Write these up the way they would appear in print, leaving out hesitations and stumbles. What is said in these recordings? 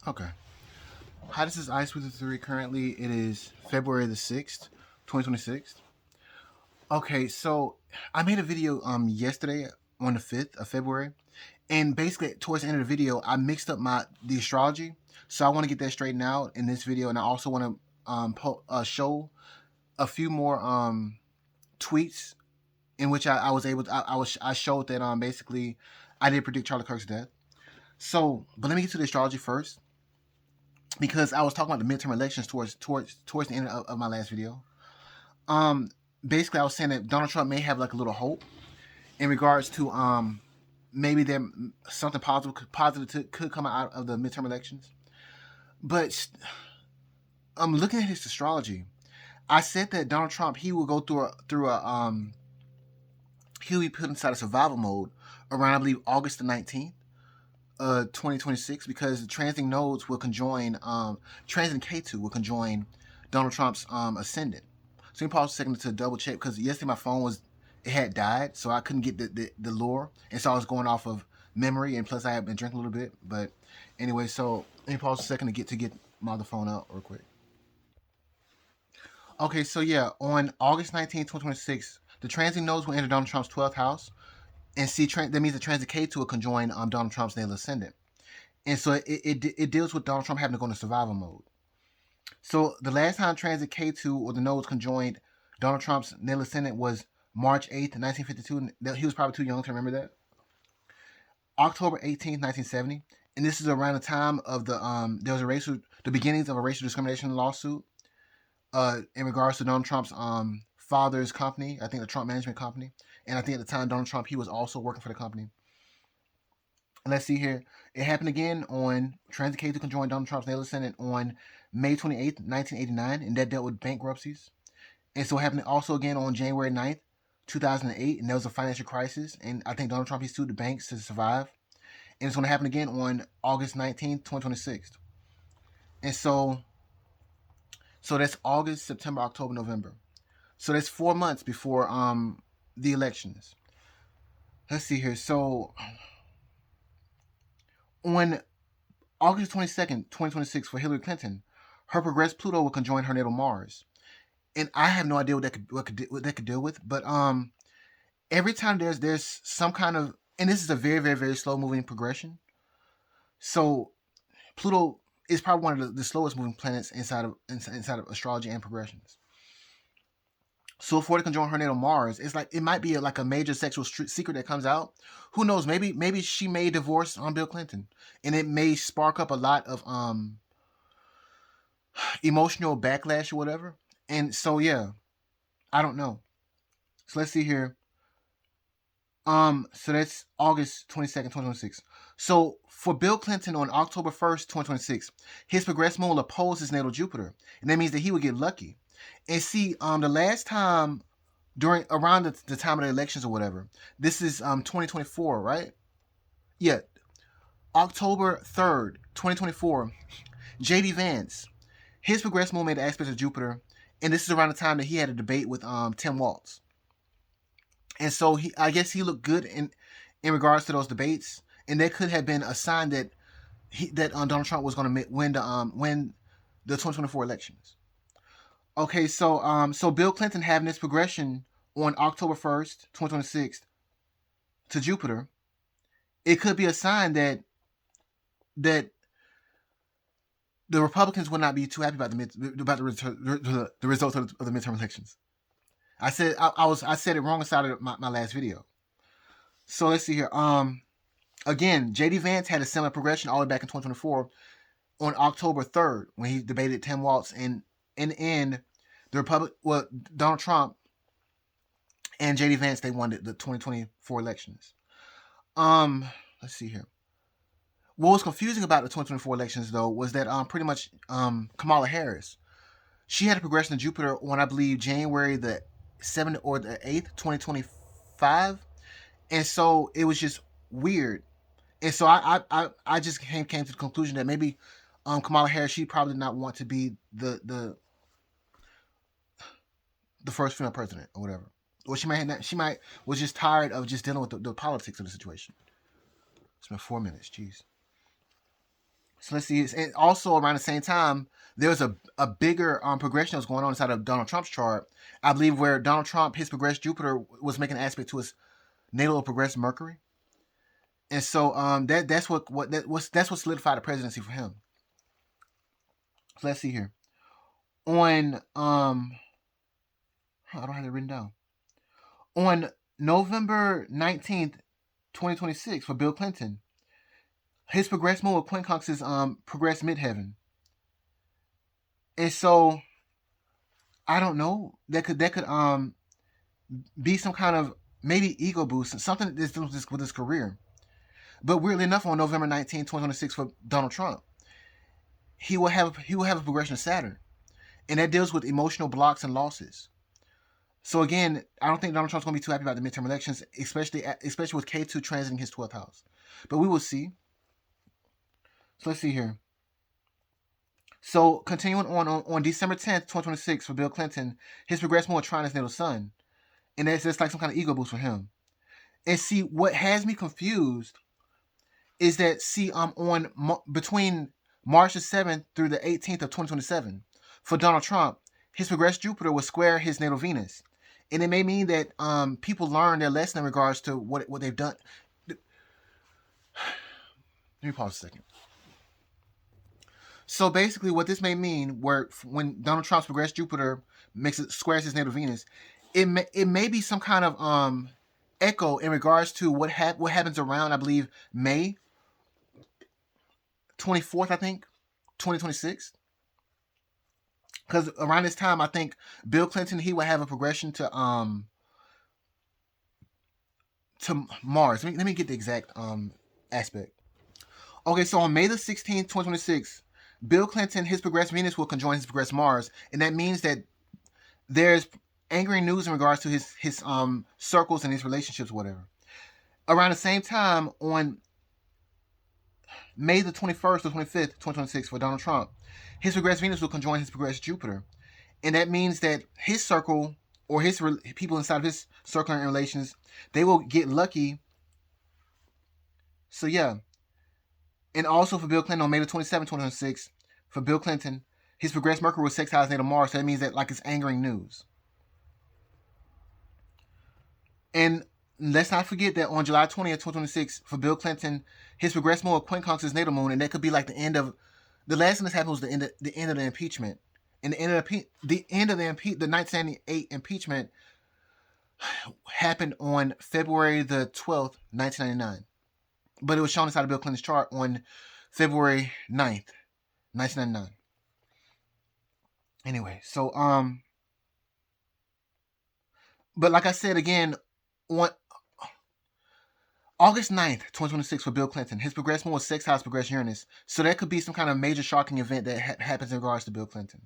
Okay. Hi, this is Ice with the Three. Currently, it is February the 6th, 2026. Okay, so I made a video yesterday on the 5th of February, and basically towards the end of the video, I mixed up the astrology. So I want to get that straightened out in this video, and I also want to show a few more tweets in which I was able to, I showed that basically I did predict Charlie Kirk's death. So, but let me get to the astrology first, because I was talking about the midterm elections towards the end of my last video. Um, Basically, I was saying that Donald Trump may have like a little hope in regards to maybe there something positive could come out of the midterm elections. But I'm looking at his astrology. I said that Donald Trump, he will go through a he'll be put inside a survival mode around, I believe, August the 19th. 2026, because the transiting nodes will conjoin, transiting K2 will conjoin Donald Trump's ascendant. So you pause a second to double check, because yesterday my phone it had died, so I couldn't get the lore, and so I was going off of memory, and plus I had been drinking a little bit. But anyway, so let me pause a second to get my other phone out real quick. Okay, so yeah, on August 19th, 2026, the transiting nodes will enter Donald Trump's 12th house, and see that means the transit K2 will conjoin Donald Trump's natal ascendant. And so it deals with Donald Trump having to go into survival mode. So the last time transit K2 or the nodes conjoined Donald Trump's natal ascendant was March 8th, 1952. He was probably too young to remember that. October 18th, 1970. And this is around the time of there was the beginnings of a racial discrimination lawsuit in regards to Donald Trump's father's company, I think the Trump Management Company. And I think at the time, Donald Trump, he was also working for the company. Let's see here. It happened again on transit K2 conjoined Donald Trump's natal ascendant on May 28th, 1989, and that dealt with bankruptcies. And so it happened also again on January 9th, 2008, and there was a financial crisis. And I think Donald Trump, he sued the banks to survive. And it's going to happen again on August 19th, 2026. And so that's August, September, October, November. So that's 4 months before the elections. Let's see here. So on August 22nd, 2026, for Hillary Clinton, her progressed Pluto will conjoin her natal Mars. And I have no idea what that could deal with. But every time there's some kind of, and this is a very, very, very slow moving progression. So Pluto is probably one of the slowest moving planets inside of astrology and progressions. So for it to conjoin her natal Mars, it's like it might be like a major sexual secret that comes out. Who knows? Maybe she may divorce Bill Clinton, and it may spark up a lot of emotional backlash or whatever. And so yeah, I don't know. So let's see here. So that's August 22nd, 2026. So for Bill Clinton on October 1st, 2026, his progressed moon will oppose his natal Jupiter. And that means that he would get lucky. And see, the last time during around the time of the elections or whatever, this is 2024, right? Yeah. October 3rd, 2024, JD Vance, his progressed moon made aspects of Jupiter, and this is around the time that he had a debate with Tim Walz. And so I guess he looked good in regards to those debates, and that could have been a sign that Donald Trump was going to win the 2024 elections. Okay, so Bill Clinton having this progression on October 1st, 2026, to Jupiter, it could be a sign that the Republicans would not be too happy about the results of the midterm elections. I said it wrong inside of my last video. So let's see here. Again, JD Vance had a similar progression all the way back in 2024 on October 3rd when he debated Tim Walz, and in the end, Donald Trump and JD Vance, they won the 2024 elections. Let's see here. What was confusing about the 2024 elections, though, was that pretty much Kamala Harris, she had a progression of Jupiter on, I believe, January the 7th or the 8th, 2025. And so it was just weird. And so I just came to the conclusion that maybe Kamala Harris, she probably did not want to be the first female president or whatever. Or she might was just tired of just dealing with the politics of the situation. It's been 4 minutes, jeez. So let's see. And also around the same time, there was a bigger progression that was going on inside of Donald Trump's chart. I believe where Donald Trump, his progressed Jupiter was making an aspect to his natal progressed Mercury. And so that's what solidified the presidency for him. So let's see here. On I don't have it written down. On November 19th, 2026, for Bill Clinton, his progressed moon with quincunx is progressed midheaven. And so I don't know. That could be some kind of maybe ego boost, something that's dealing with his career. But weirdly enough, on November 19th, 2026, for Donald Trump, he will have a progression of Saturn, and that deals with emotional blocks and losses. So again, I don't think Donald Trump's going to be too happy about the midterm elections, especially with K2 transiting his 12th house. But we will see. So let's see here. So continuing on December 10th, 2026, for Bill Clinton, his progressed moon trine his natal sun, and that's just like some kind of ego boost for him. And see, what has me confused is that on between March the 7th through the 18th of 2027, for Donald Trump, his progressed Jupiter will square his natal Venus, and it may mean that people learn their lesson in regards to what they've done. Let me pause a second. So basically, what this may mean, when Donald Trump's progressed Jupiter squares his natal Venus, it may be some kind of echo in regards to what happens around, I believe, May 24th, I think, 2026. Because around this time, I think Bill Clinton, he will have a progression to Mars. Let me get the exact aspect. Okay, so on May the 16th, 2026, Bill Clinton, his progressed Venus will conjoin his progressed Mars, and that means that there's angering news in regards to his circles and his relationships, whatever. Around the same time, on May the 21st or 25th, 2026, for Donald Trump, his progressed Venus will conjoin his progressed Jupiter, and that means that his circle or his people inside of his circle and relations, they will get lucky. So yeah. And also for Bill Clinton, on May the 27th, 2026, for Bill Clinton, his progressed Mercury was sextile his natal Mars, so that means that like it's angering news. And let's not forget that on July 20th, 2026, for Bill Clinton, his progressed moon quincunx his natal moon, and that could be like the end of the last thing that's happened was the end of the impeachment. And the end of the 1998 impeachment happened on February the 12th, 1999. But it was shown inside of Bill Clinton's chart on February 9th, 1999. Anyway, so but like I said again, on August 9th, 2026, for Bill Clinton, his progressed moon was sextile house progressed Uranus. So that could be some kind of major shocking event that happens in regards to Bill Clinton.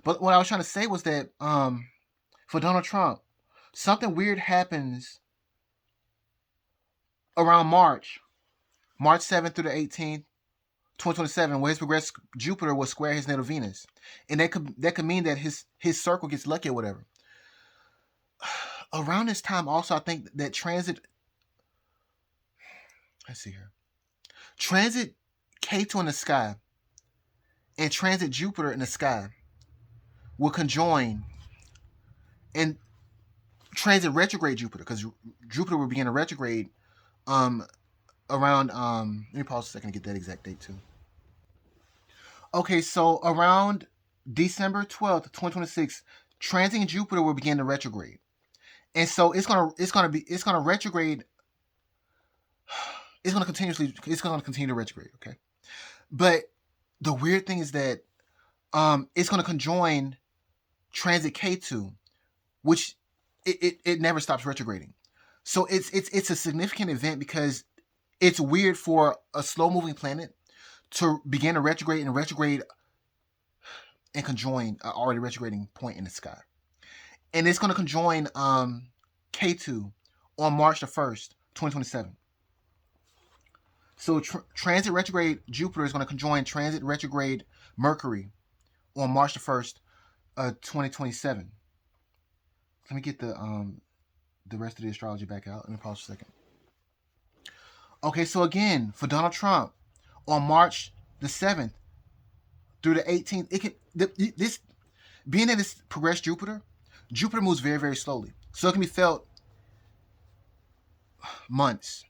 But what I was trying to say was that for Donald Trump, something weird happens around March 7th through the 18th, 2027, where his progressed Jupiter will square his natal Venus. And that could mean that his circle gets lucky or whatever. Around this time also, I think that let's see here. Transit K2 in the sky and transit Jupiter in the sky will conjoin and transit retrograde Jupiter, because Jupiter will begin a retrograde around let me pause a second to get that exact date too. Okay, so around December 12th, 2026, transiting Jupiter will begin to retrograde. And so it's gonna retrograde. It's gonna continue to retrograde, okay? But the weird thing is that it's gonna conjoin transit K2, which it never stops retrograding. So it's a significant event because it's weird for a slow moving planet to begin to retrograde and conjoin an already retrograding point in the sky. And it's going to conjoin K2 on March the 1st, 2027. So transit retrograde Jupiter is going to conjoin transit retrograde Mercury on March the 1st, 2027. Let me get the rest of the astrology back out. Let me pause for a second. Okay, so again, for Donald Trump, On March the 7th through the 18th, it can this being that it's progressed Jupiter. Jupiter moves very, very slowly, so it can be felt months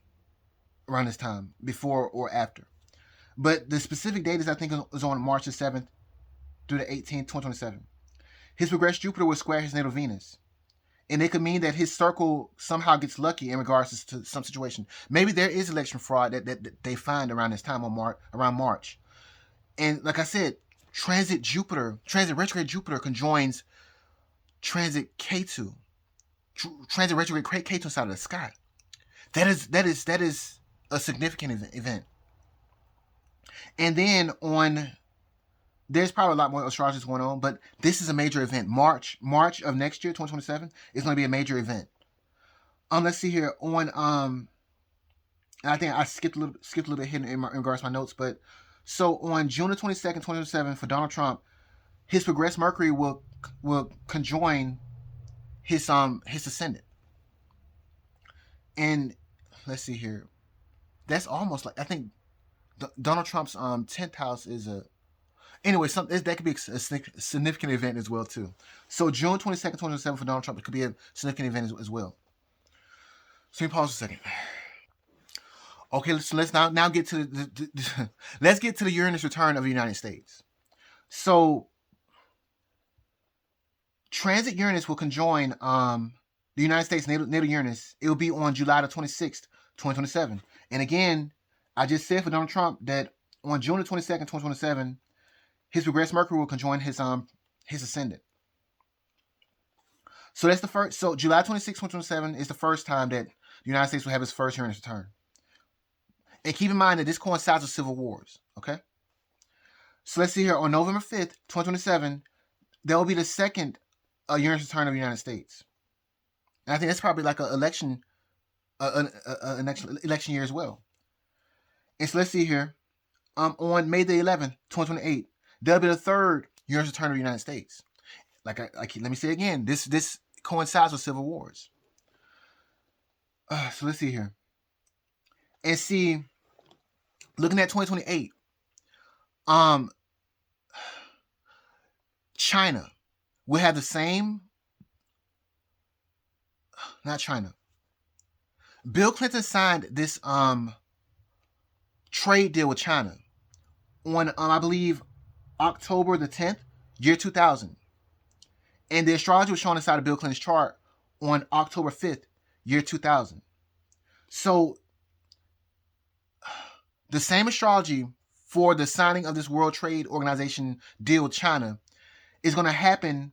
around this time, before or after. But the specific date is, I think, is on March the 7th through the 18th, 2027. His progressed Jupiter will square his natal Venus. And it could mean that his circle somehow gets lucky in regards to some situation. Maybe there is election fraud that they find around this time around March. And like I said, transit retrograde Jupiter conjoins transit K2, transit retrograde K2 side of the sky. That is a significant event. And then there's probably a lot more astrology going on, but this is a major event. March of next year, 2027, is going to be a major event. Let's see here on and I think I skipped a little bit here in regards to my notes, but so on June the 22nd, 2027, for Donald Trump, his progressed Mercury will conjoin his ascendant. And let's see here, that's almost like, I think Donald Trump's 10th house is a anyway, that could be a significant event as well too. So June 22nd, 2027 for Donald Trump, it could be a significant event as well. So let me pause a second. Okay, so let's now get to let's get to the Uranus return of the United States. So transit Uranus will conjoin the United States natal Uranus. It will be on July the 26th, 2027. And again, I just said for Donald Trump that on June the 22nd, 2027, his progressed Mercury will conjoin his ascendant. So that's the first. So July 26, 2027 is the first time that the United States will have its first Uranus return. And keep in mind that this coincides with civil wars. Okay. So let's see here, on November 5th, 2027, there will be the second Uranus return of the United States. And I think that's probably like an election year as well. And so let's see here, on May the 11th, 2028, there'll be the third Uranus return of the United States. Let me say again, this coincides with civil wars. So let's see here. And see, looking at 2028, China will have the same, not China. Bill Clinton signed this trade deal with China on, I believe, October the 10th, year 2000. And the astrology was shown inside of Bill Clinton's chart on October 5th, year 2000. So the same astrology for the signing of this World Trade Organization deal with China is going to happen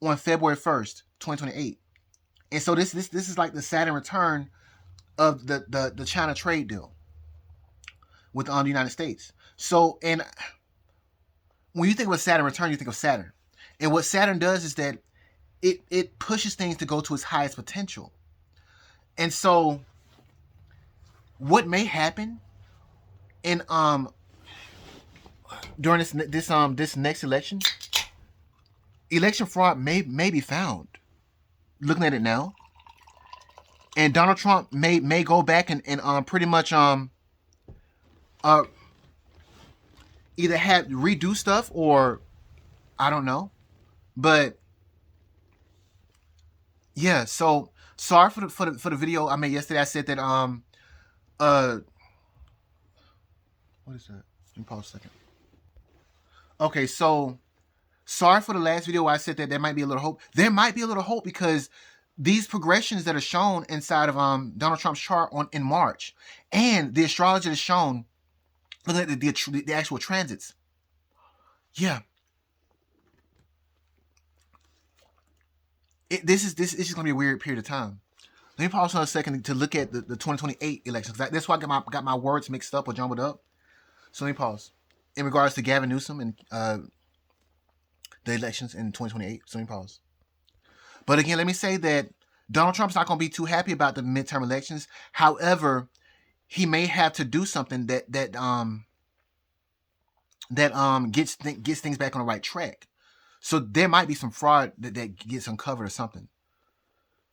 on February 1st, 2028. And so this is like the Saturn return of the China trade deal with the United States. So, and when you think of a Saturn return, you think of Saturn. And what Saturn does is that it pushes things to go to its highest potential. And so what may happen in during this next election fraud may be found. Looking at it now. And Donald Trump may go back and pretty much either redo stuff, or I don't know. But yeah, so sorry for the video I made yesterday. I said that what is that? Let me pause a second. Okay, so sorry for the last video where I said that there might be a little hope. There might be a little hope because these progressions that are shown inside of Donald Trump's chart in March, and the astrology that's shown, looking at the actual transits. Yeah. This is just going to be a weird period of time. Let me pause for a second to look at the 2028 elections. That's why I got my words mixed up or jumbled up. So let me pause. In regards to Gavin Newsom and the elections in 2028. So let me pause. But again, let me say that Donald Trump's not going to be too happy about the midterm elections. However, he may have to do something that gets things back on the right track. So there might be some fraud that gets uncovered or something.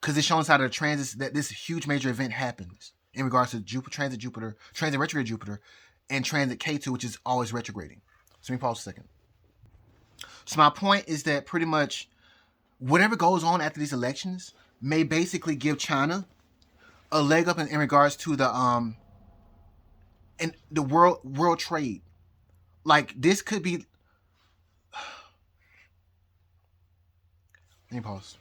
Because it shows how the transits that this huge major event happens in regards to transit retrograde Jupiter, and transit K2, which is always retrograding. So let me pause a second. So my point is that pretty much whatever goes on after these elections may basically give China a leg up in regards to the world trade. Like this could be. Let me pause.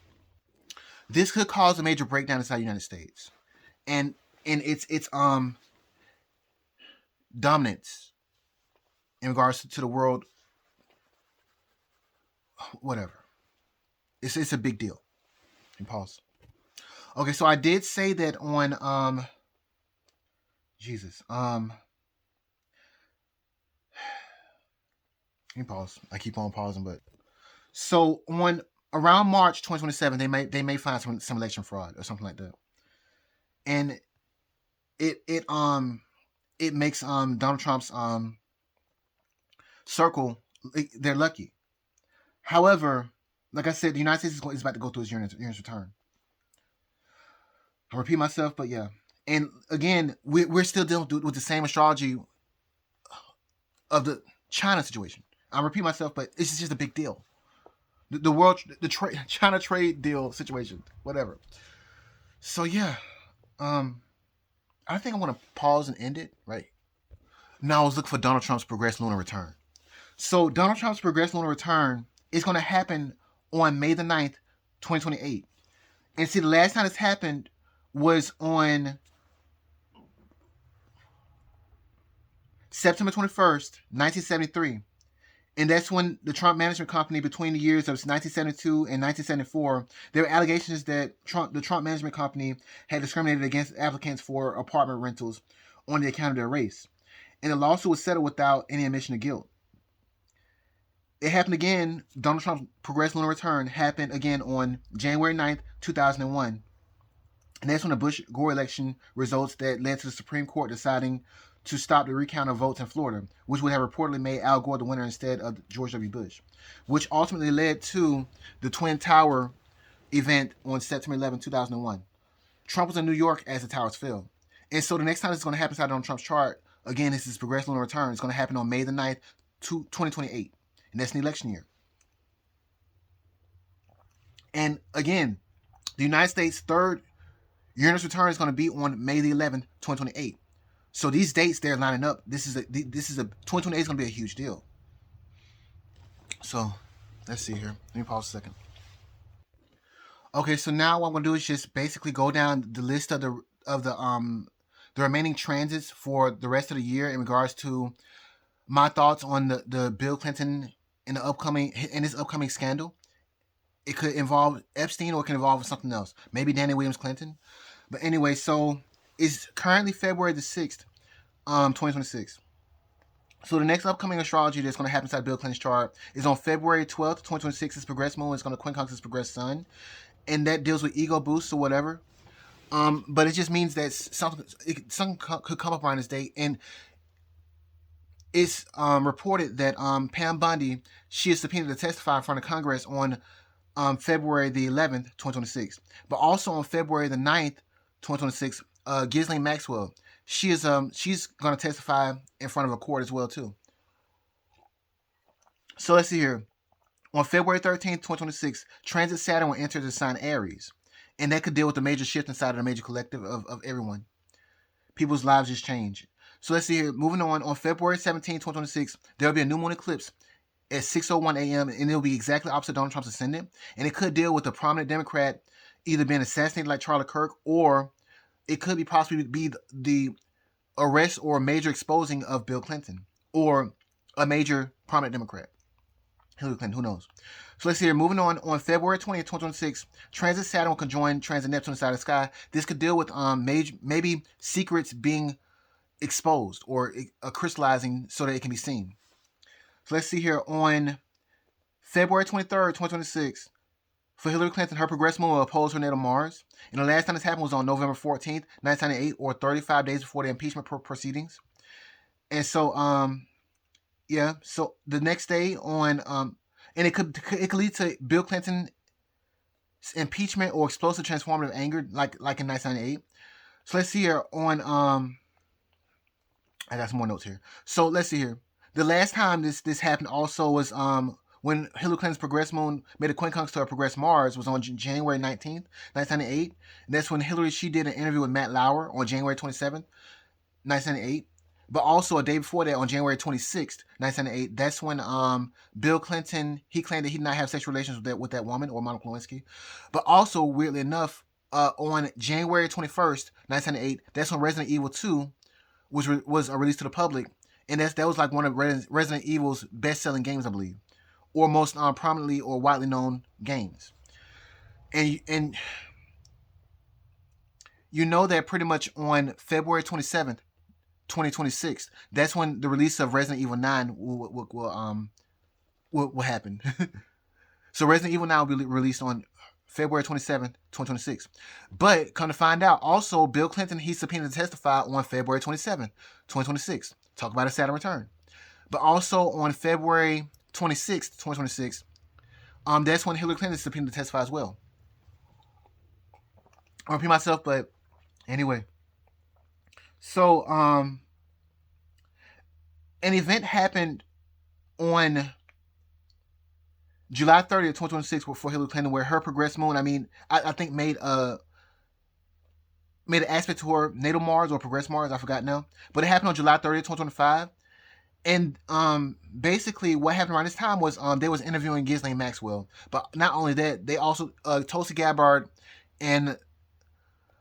This could cause a major breakdown inside the United States, and its dominance in regards to the world. Whatever. It's a big deal. Let me pause. Okay, so I did say that on Jesus. Let me pause. I keep on pausing, but so on around March 2027, they may find some election fraud or something like that, and it makes Donald Trump's circle, they're lucky. However, like I said, the United States is about to go through its year's return. I repeat myself, but yeah. And again, we're still dealing with the same astrology of the China situation. I repeat myself, but this is just a big deal. The world, China trade deal situation, whatever. So yeah, I think I want to pause and end it right now. I was looking for Donald Trump's progressed lunar return. So Donald Trump's progressed lunar return is going to happen on May the 9th, 2028. And see, the last time this happened was on September 21st, 1973. And that's when the Trump management company, between the years of 1972 and 1974, there were allegations that the Trump management company had discriminated against applicants for apartment rentals on the account of their race. And the lawsuit was settled without any admission of guilt. It happened again. Donald Trump's progressive lunar return happened again on January 9th, 2001. And that's when the Bush-Gore election results that led to the Supreme Court deciding to stop the recount of votes in Florida, which would have reportedly made Al Gore the winner instead of George W. Bush, which ultimately led to the Twin Tower event on September 11, 2001. Trump was in New York as the towers fell. And so the next time this is going to happen inside Donald Trump's chart, again, this is progressive lunar return. It's going to happen on May the 9th, 2028. And that's an election year. And again, the United States' third Uranus return is going to be on May the 11th, 2028. So these dates, they're lining up. This is a 2028 is going to be a huge deal. So let's see here. Let me pause a second. Okay, so now what I'm going to do is just basically go down the list of the remaining transits for the rest of the year in regards to my thoughts on the Bill Clinton in this upcoming scandal. It could involve Epstein or it could involve something else. Maybe Danny Williams Clinton. But anyway, so it's currently February the 6th, 2026. So the next upcoming astrology that's going to happen inside Bill Clinton's chart is on February 12th, 2026. His progressed moon is going to quincunx his progressed sun. And that deals with ego boosts or whatever. But it just means that something could come up around this date. And it's reported that Pam Bundy, she is subpoenaed to testify in front of Congress on February the 11th, 2026. But also on February the 9th, 2026, Ghislaine Maxwell, she's going to testify in front of a court as well too. So let's see here. On February 13th, 2026, transit Saturn will enter the sign Aries. And that could deal with the major shift inside of the major collective of everyone. People's lives just change. So let's see here. Moving on February 17th, 2026, there will be a new moon eclipse at 6:01 a.m. and it'll be exactly opposite Donald Trump's ascendant. And it could deal with a prominent Democrat either being assassinated like Charlie Kirk, or it could possibly be the arrest or major exposing of Bill Clinton, or a major prominent Democrat. Hillary Clinton, who knows? So let's see here. Moving on February 20th, 2026, transit Saturn will conjoin transit Neptune inside the sky. This could deal with maybe secrets being exposed or crystallizing so that it can be seen. So let's see here. On February 23rd, 2026, for Hillary Clinton, her progressed moon will oppose her natal Mars. And the last time this happened was on November 14th, 1998, or 35 days before the impeachment proceedings. And so, yeah, so the next day on, and it could lead to Bill Clinton impeachment or explosive transformative anger, like in 1998. So let's see here. On I got some more notes here. So let's see here. The last time this happened also was when Hillary Clinton's progressed moon made a quincunx to her progressed Mars was on January 19th, 1998. And that's when she did an interview with Matt Lauer on January 27th, 1998. But also a day before that, on January 26th, 1998, that's when Bill Clinton, he claimed that he did not have sexual relations with that woman, or Monica Lewinsky. But also, weirdly enough, on January 21st, 1998, that's when Resident Evil 2 was released to the public. And that was like one of Resident Evil's best-selling games, I believe, or most prominently or widely known games. And you know that pretty much on February 27th, 2026, that's when the release of Resident Evil 9 will happen. So Resident Evil 9 will be released on February 27th, 2026. But come to find out, also Bill Clinton, he subpoenaed to testify on February 27th, 2026. Talk about a Saturn return. But also on February 26th, 2026, that's when Hillary Clinton is subpoenaed to testify as well. I'll repeat myself, but anyway. So, an event happened on July 30th, 2026 for Hillary Clinton, where her progressed moon, I think made an aspect to her natal Mars or progressed Mars, I forgot now. But it happened on July 30th, 2025. And basically what happened around this time was they was interviewing Ghislaine Maxwell. But not only that, they also, Tulsi Gabbard and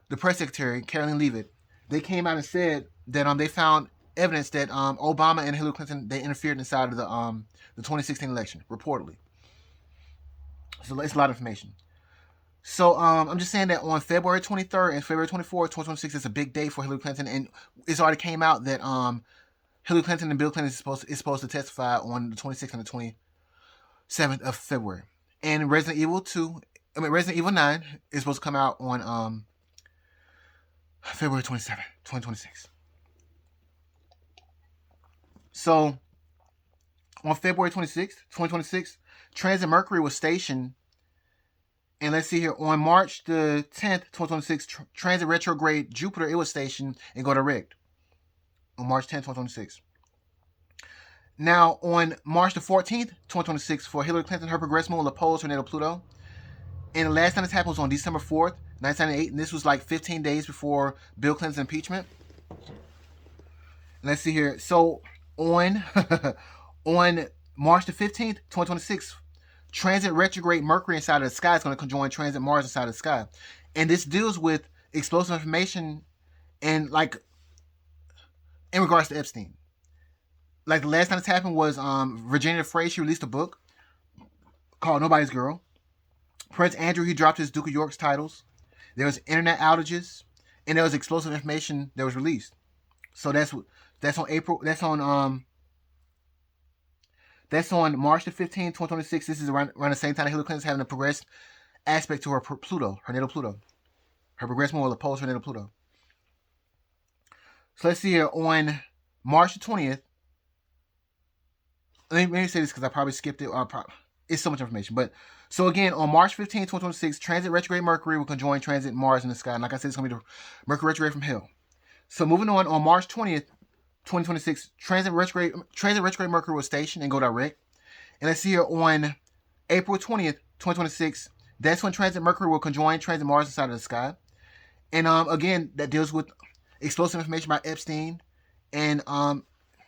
the press secretary, Caroline Leavitt, they came out and said that they found evidence that Obama and Hillary Clinton, they interfered inside of the 2016 election, reportedly. So it's a lot of information. So I'm just saying that on February 23rd and February 24th, 2026 is a big day for Hillary Clinton, and it's already came out that Hillary Clinton and Bill Clinton is supposed to testify on the 26th and the 27th of February. And Resident Evil 9 is supposed to come out on February 27th, 2026. So, on February 26th, 2026, Transit Mercury was stationed. And let's see here, on March the 10th, 2026, Transit Retrograde Jupiter, it was stationed and go direct. On March 10th, 2026. Now, on March the 14th, 2026, for Hillary Clinton, her progressed moon will oppose her natal Pluto. And the last time this happened was on December 4th, 1998, and this was like 15 days before Bill Clinton's impeachment. Let's see here. So on on March the 15th, 2026, Transit Retrograde Mercury inside of the sky is going to conjoin Transit Mars inside of the sky. And this deals with explosive information and like in regards to Epstein. Like the last time this happened was Virginia Frey, she released a book called Nobody's Girl. Prince Andrew, he dropped his Duke of York's titles. There was internet outages, and there was explosive information that was released. So that's on March the 15th, 2026. This is around the same time Hillary Clinton's having a progressed aspect to her Pluto, her natal Pluto. Her progressed moon will oppose her natal Pluto. So let's see here. On March the 20th, let me say this because I probably skipped it. It's so much information. But so again, on March 15, 2026, Transit Retrograde Mercury will conjoin Transit Mars in the sky. And like I said, it's going to be the Mercury retrograde from hell. So moving on March 20th, 2026, Transit Retrograde Mercury will station and go direct. And let's see here on April 20th, 2026, that's when Transit Mercury will conjoin Transit Mars inside of the sky. And again, that deals with explosive information about Epstein and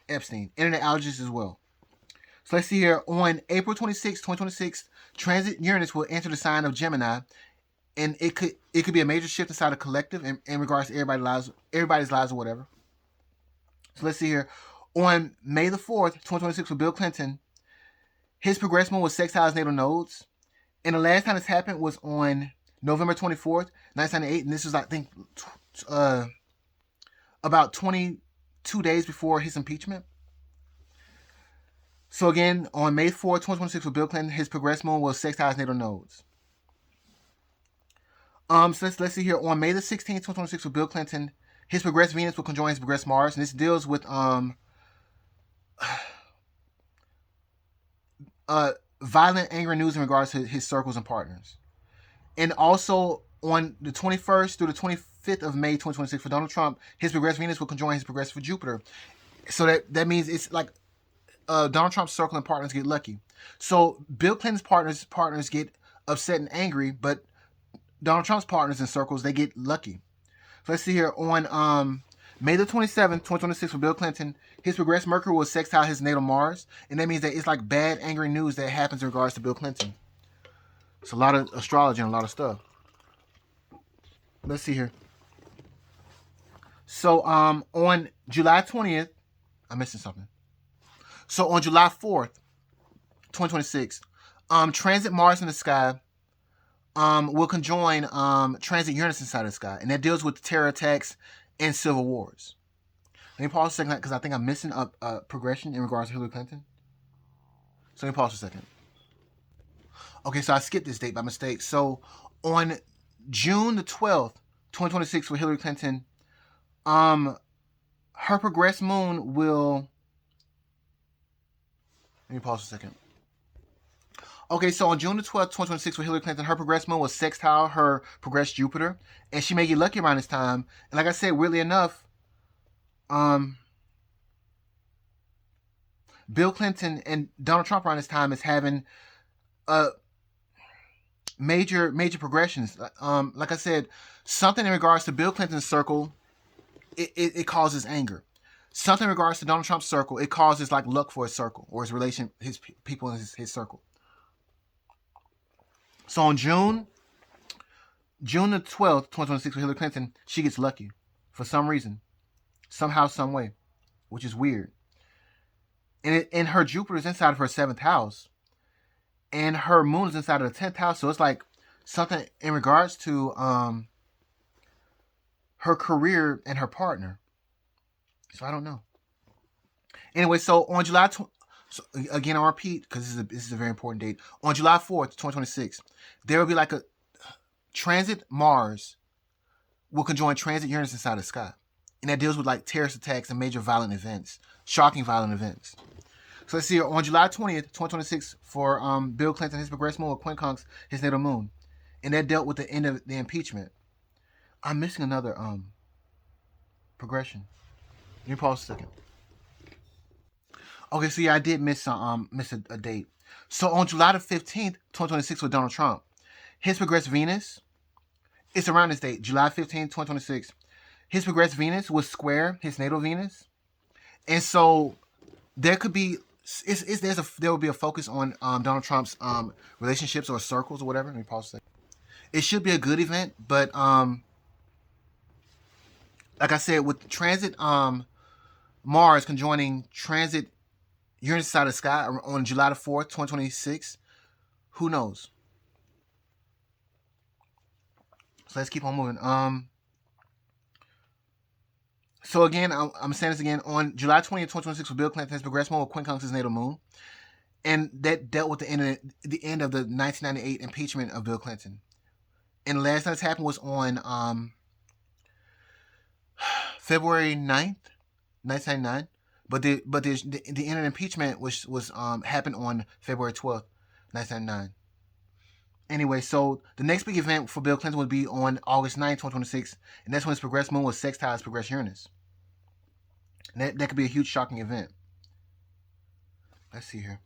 internet outages as well. So let's see here. On April 26, 2026, Transit Uranus will enter the sign of Gemini, and it could be a major shift inside the collective in regards to everybody's lives or whatever. So let's see here. On May the 4th, 2026, for Bill Clinton, his progressed moon was sextile his natal nodes. And the last time this happened was on November 24th, 1998, and this was, I think, about 22 days before his impeachment. So again, on May 4th, 2026, for Bill Clinton, his progressed moon was sextile his natal nodes. So let's see here. On May the 16th, 2026, for Bill Clinton, his progressed Venus will conjoin his progressed Mars, and this deals with violent, angry news in regards to his circles and partners. And also on the 21st through the 25th of May, 2026, for Donald Trump, his progressed Venus will conjoin his progressive Jupiter. So that means it's like Donald Trump's circle and partners get lucky. So Bill Clinton's partners get upset and angry, but Donald Trump's partners and circles, they get lucky. So let's see here. On May the 27th, 2026 for Bill Clinton, his progressed Mercury will sextile his natal Mars. And that means that it's like bad, angry news that happens in regards to Bill Clinton. It's a lot of astrology and a lot of stuff. Let's see here. So on July 20th, I'm missing something. So on July 4th, 2026, transit Mars in the sky will conjoin transit Uranus inside the sky, and that deals with terror attacks and civil wars. Let me pause a second because I think I'm missing a progression in regards to Hillary Clinton. So let me pause a second. Okay, so I skipped this date by mistake. So on June the 12th, 2026 for Hillary Clinton, her progressed moon will... Let me pause a second. Okay, so on June the 12th, 2026 for Hillary Clinton, her progressed moon will sextile her progressed Jupiter, and she may get lucky around this time. And like I said, weirdly enough, Bill Clinton and Donald Trump around this time is having major progressions. Like I said, something in regards to Bill Clinton's circle, it causes anger. Something in regards to Donald Trump's circle, it causes like luck for his circle or his relation, his people in his circle. So on June the 12th, 2026 for Hillary Clinton, she gets lucky for some reason, somehow, some way, which is weird. And her Jupiter is inside of her 7th house, and her moon is inside of the 10th house. So it's like something in regards to her career and her partner. So I don't know. Anyway, so on July... So again, I'll repeat because this is a very important date. On July 4th, 2026, there will be like a transit Mars will conjoin transit Uranus inside the sky. And that deals with like terrorist attacks and major violent events, shocking violent events. So let's see here. On July 20th, 2026 for Bill Clinton, his progressed moon will quincunx his natal moon. And that dealt with the end of the impeachment. I'm missing another progression. Let me pause a second. Okay, so yeah, I did miss a date. So on July the 15th, 2026 with Donald Trump, his progressed Venus, it's around this date, July 15th, 2026. His progressed Venus will square his natal Venus. And so there could be, there will be a focus on Donald Trump's relationships or circles or whatever. Let me pause a second. It should be a good event, but like I said, with transit Mars conjoining transit Uranus inside the sky on July the 4th, 2026. Who knows? So let's keep on moving. So again, I'm saying this again. On July 20th, 2026, for Bill Clinton, his progressed moon will quincunx his natal moon. And that dealt with the end of the 1998 impeachment of Bill Clinton. And the last time this happened was on February 9th, 1999. But the end of the impeachment was happened on February 12th, 1999. Anyway, so the next big event for Bill Clinton would be on August 9th, 2026, and that's when his progressed moon was sextile his progressed Uranus. And that could be a huge shocking event. Let's see here.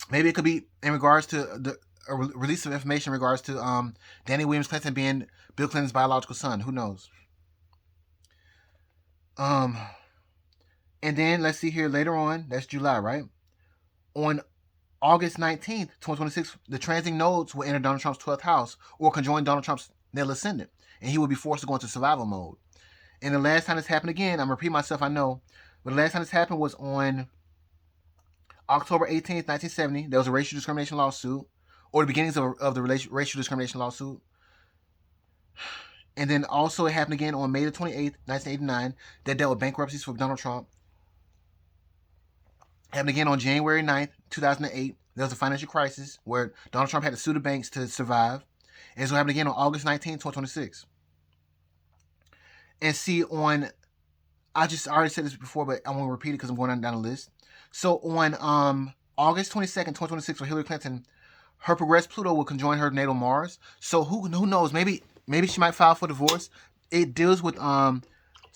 Maybe it could be in regards to a release of information in regards to Danny Williams Clinton being Bill Clinton's biological son. Who knows? And then let's see here later on, that's July, right? On August 19th, 2026, the transiting nodes will enter Donald Trump's 12th house or conjoin Donald Trump's natal ascendant, and he will be forced to go into survival mode. And the last time this happened again, I'm repeating myself, I know, but the last time this happened was on October 18th, 1970. There was a racial discrimination lawsuit, or the beginnings of the racial discrimination lawsuit. And then also it happened again on May the 28th, 1989, that dealt with bankruptcies for Donald Trump. Happened again on January 9th, 2008. There was a financial crisis where Donald Trump had to sue the banks to survive. And it's going to happen again on August 19th, 2026. And see, I already said this before, but I won't repeat it because I'm going down the list. So on August 22nd, 2026 for Hillary Clinton, her progressed Pluto will conjoin her natal Mars. So who knows? Maybe she might file for divorce. It deals with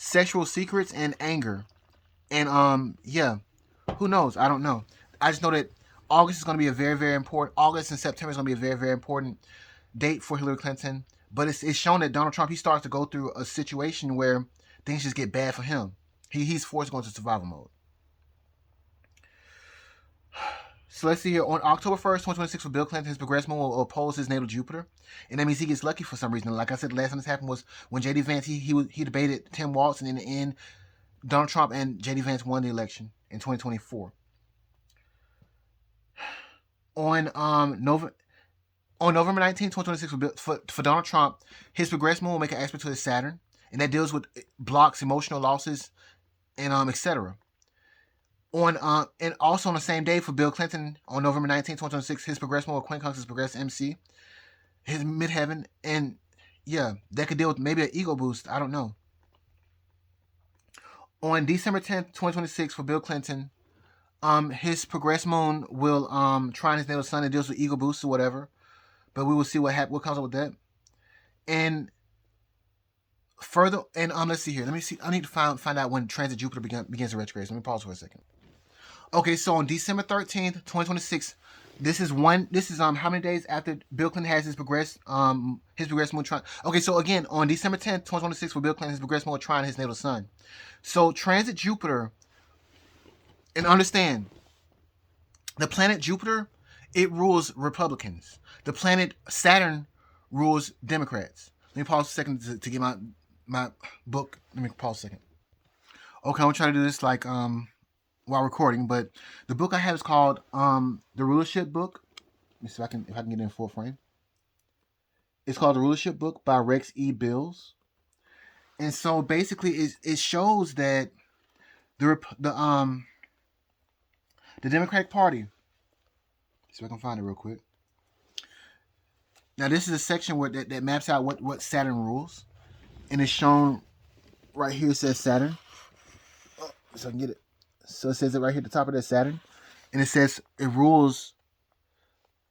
sexual secrets, and anger. And yeah, who knows? I don't know. I just know that August is going to be a very, very important. August and September is going to be a very, very important date for Hillary Clinton. But it's shown that Donald Trump, he starts to go through a situation where things just get bad for him. He's forced to go into survival mode. So let's see here. On October 1st, 2026, for Bill Clinton, his progressive moon will oppose his natal Jupiter. And that means he gets lucky for some reason. Like I said, the last time this happened was when J.D. Vance, he debated Tim Walz, and in the end, Donald Trump and J.D. Vance won the election in 2024. On November 19th, 2026, for Donald Trump, his progressive moon will make an aspect to his Saturn, and that deals with blocks, emotional losses, and etc. And also on the same day for Bill Clinton, on November 19th, 2026, his progressive moon will quincunx his progressive MC, his midheaven, and yeah, that could deal with maybe an ego boost. I don't know. On December 10th, 2026, for Bill Clinton, his progressed moon will trine his natal sun. It deals with ego boosts or whatever, but we will see what comes up with that. And further, and let's see here. Let me see. I need to find out when transit Jupiter begins to retrograde. So let me pause for a second. Okay, so on December 13th, 2026, this is how many days after Bill Clinton has his progressed moon trine. Okay, so again, on December 10th, 2026, for Bill Clinton, his progressed moon trine his natal sun. So transit Jupiter, and understand, the planet Jupiter, it rules Republicans. The planet Saturn rules Democrats. Let me pause a second to get my book. Let me pause a second. Okay, I'm gonna try to do this like while recording, but the book I have is called The Rulership Book. Let me see if I can get it in full frame. It's called The Rulership Book by Rex E. Bills. And so basically it shows that the Democratic Party. See if I can find it real quick. Now this is a section where that maps out what Saturn rules, and it's shown right here. It says Saturn. Oh, so I can get it. So it says it right here at the top of that Saturn, and it says it rules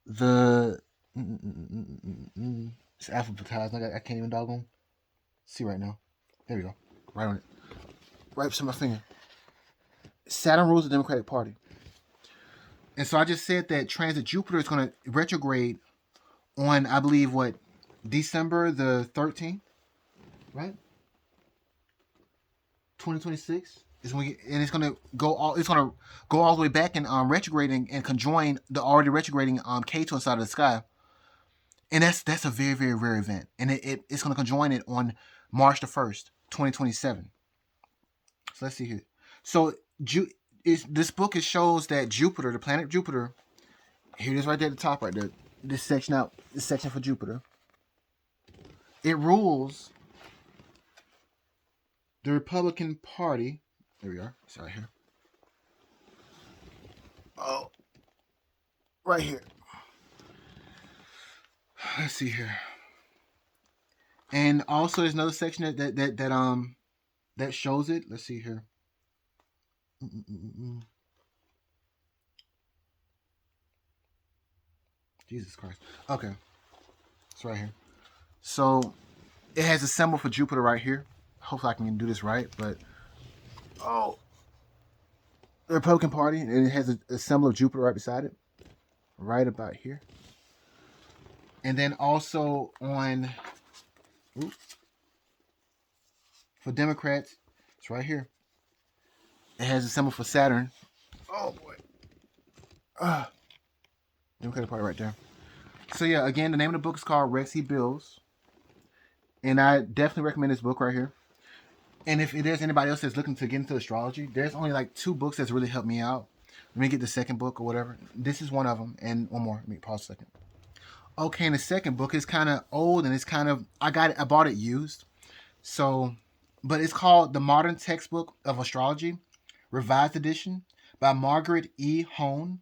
the. It's alphabetized. I can't even doggone see right now. There we go. Right on it. Right to my finger. Saturn rules the Democratic Party. And so I just said that transit Jupiter is going to retrograde on, I believe, December the 13th, right? 2026 is when it's going to go all the way back and retrograding and conjoin the already retrograding K to inside of the sky. And that's a very, very rare event. And it's going to conjoin it on March the 1st, 2027. So let's see here. So this book shows that Jupiter, the planet Jupiter, here it is right there at the top right there. This section for Jupiter. It rules the Republican Party. There we are. It's right here. Oh, right here. Let's see here. And also there's another section that shows it. Let's see here. Jesus Christ. Okay. It's right here. So it has a symbol for Jupiter right here. Hopefully I can do this right, but the Republican Party, and it has a symbol of Jupiter right beside it. Right about here. And then also for Democrats, it's right here. It has a symbol for Saturn. Oh boy. Democratic Party right there. So yeah, again, the name of the book is called Rex E. Bills. And I definitely recommend this book right here. And if there's anybody else that's looking to get into astrology, there's only like 2 books that's really helped me out. Let me get the second book or whatever. This is one of them. And one more. Let me pause a second. Okay, and the second book is kind of old, and it's kind of, I bought it used. So, but it's called The Modern Textbook of Astrology, Revised Edition by Margaret E. Hone,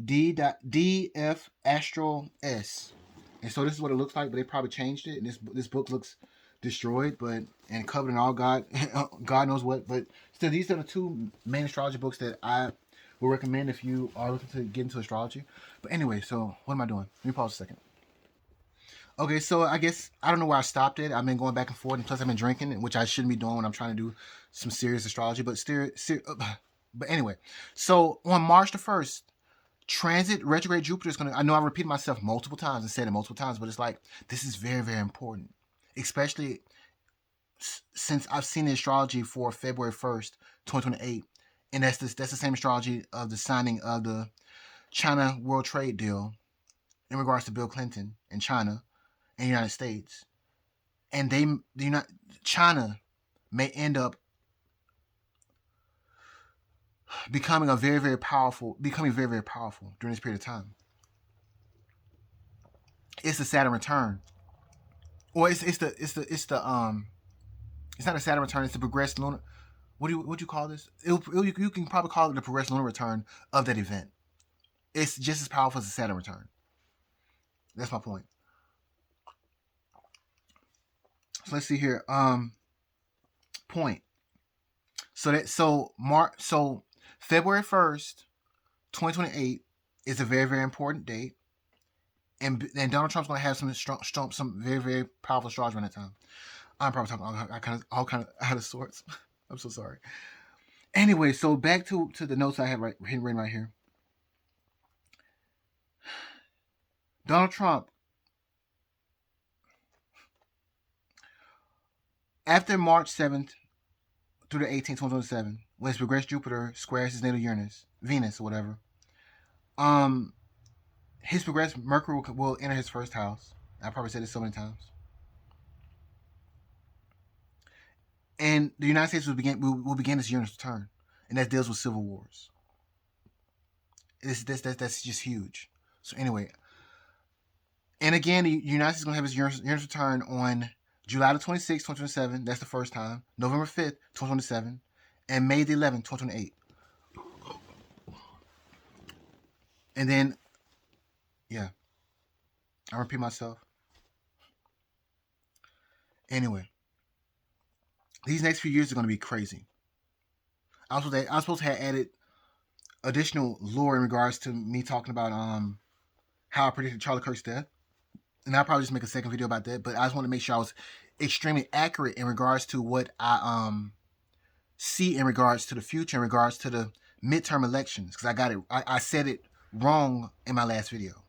D.F. Astro S. And so this is what it looks like, but they probably changed it. And this book looks destroyed, and covered in all God knows what. But still, these are the 2 main astrology books that I would recommend if you are looking to get into astrology. But anyway, so what am I doing? Let me pause a second. Okay, so I guess I don't know where I stopped it. I've been going back and forth, and plus I've been drinking, which I shouldn't be doing when I'm trying to do some serious astrology. But anyway, so on March the 1st, transit retrograde Jupiter is going to. I know I repeated myself multiple times and said it multiple times, but it's like this is very, very important, especially since I've seen the astrology for February 1st, 2028, and that's the same astrology of the signing of the China World Trade Deal in regards to Bill Clinton and China and the United States, and China may end up becoming very, very powerful during this period of time. It's the Saturn return, or it's not a Saturn return. It's the progressed lunar. What do you call this? You can probably call it the progressed lunar return of that event. It's just as powerful as the Saturn return. That's my point. So let's see here. Point. So February 1st, 2028 is a very, very important date, and Donald Trump's going to have some very, very powerful astrology around that time. I'm probably talking all kind of out of sorts. I'm so sorry. Anyway, so back to the notes I have written right here. Donald Trump, after March 7th through the 18th, 2027, when his progressed Jupiter squares his natal Uranus, Venus, or whatever, his progressed Mercury will enter his first house. I probably said this so many times. And the United States will begin its Uranus return, and that deals with civil wars. That's just huge. So anyway, and again, the United States is going to have its Uranus return on July the 26th, 2027. That's the first time. November 5th, 2027, and May the 11th, 2028. And then, yeah, I repeat myself. Anyway, these next few years are going to be crazy. I was supposed to have added additional lore in regards to me talking about how I predicted Charlie Kirk's death, and I'll probably just make a second video about that. But I just want to make sure I was extremely accurate in regards to what I see in regards to the future, in regards to the midterm elections, because I got it. I said it wrong in my last video.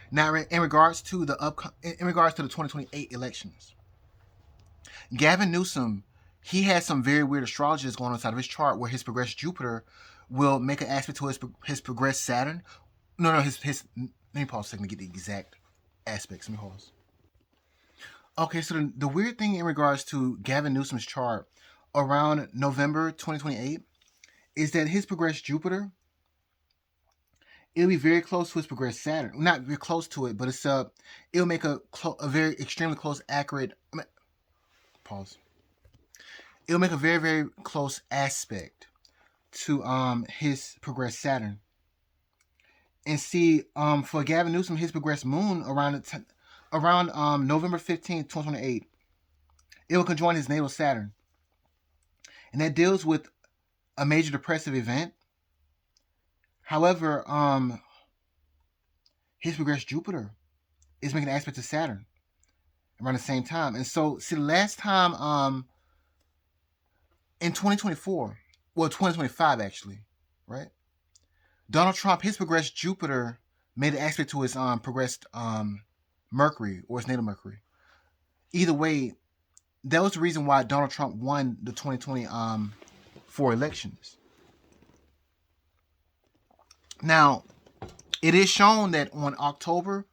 Now, in regards to the 2028 elections, Gavin Newsom, he has some very weird astrology that's going on inside of his chart, where his progressed Jupiter will make an aspect to his progressed Saturn. No, his. Let me pause a second to get the exact aspects. Let me pause. Okay, so the weird thing in regards to Gavin Newsom's chart around November 2028 is that his progressed Jupiter, it'll be very close to his progressed Saturn. Not very close to it, but it'll make a very extremely close, accurate. Pause. It'll make a very, very close aspect to his progressed Saturn. And see, for Gavin Newsom, his progressed Moon around November 15th, 2028, it will conjoin his natal Saturn, and that deals with a major depressive event. However, his progressed Jupiter is making an aspect to Saturn around the same time. And so, see, the last time in 2024, well, 2025 actually, right? Donald Trump, his progressed Jupiter made an aspect to his progressed Mercury, or his natal Mercury. Either way, that was the reason why Donald Trump won the 2024 elections. Now, it is shown that around October,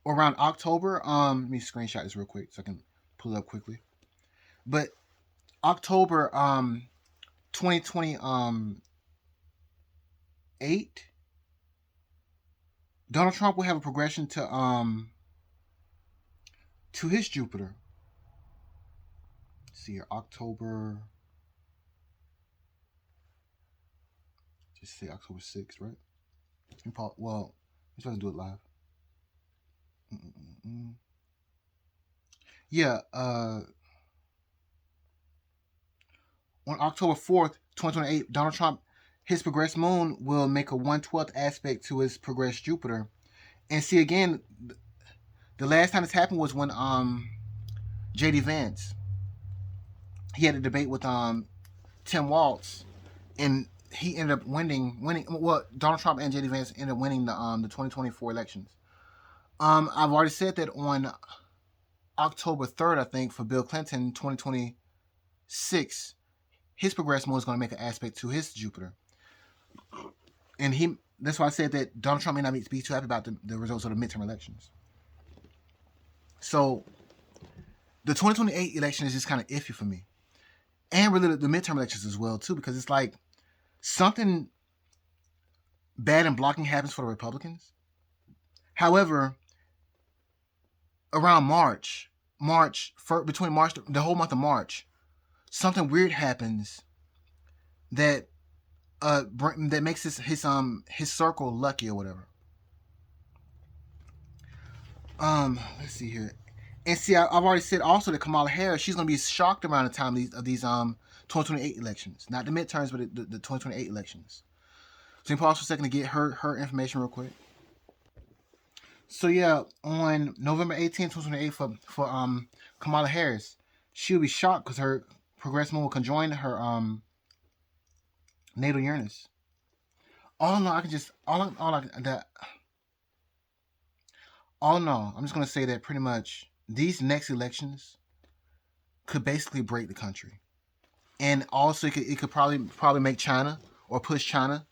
let me screenshot this real quick so I can pull it up quickly. But October 2028, Donald Trump will have a progression to his Jupiter. Let's see here, October. Just say October 6th, right? Well, I'm supposed to do it live. Yeah, on October 4th, 2028, Donald Trump, his progressed Moon will make a 1/12 aspect to his progressed Jupiter. And see, again, The last time this happened was when JD Vance, he had a debate with Tim Walz, and he ended up winning. Well, Donald Trump and JD Vance ended up winning the 2024 elections. I've already said that on October 3rd, I think, for Bill Clinton, 2026, his progressive mode is going to make an aspect to his Jupiter, and that's why I said that Donald Trump may not be too happy about the results of the midterm elections. So the 2028 election is just kind of iffy for me, and really the midterm elections as well too, because it's like something bad and blocking happens for the Republicans. However, around between March, the whole month of March, something weird happens that that makes his circle lucky or whatever. Let's see here, and see, I've already said also that Kamala Harris, she's gonna be shocked around the time of these 2028 elections, not the midterms, but the 2028 elections. So, you can pause for a second to get her information real quick. So yeah, on November 18th, 2028, for Kamala Harris, she'll be shocked because her progressive moon will conjoin her natal Uranus. All in all, I can just all in all, I'm just gonna say that pretty much these next elections could basically break the country, and also it could probably make China or push China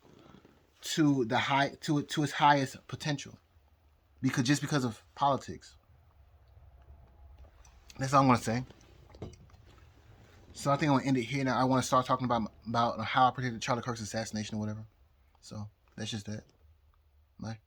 to its highest potential, because of politics. That's all I'm gonna say. So I think I'm gonna end it here. Now I want to start talking about how I predicted Charlie Kirk's assassination or whatever. So that's just that. Bye.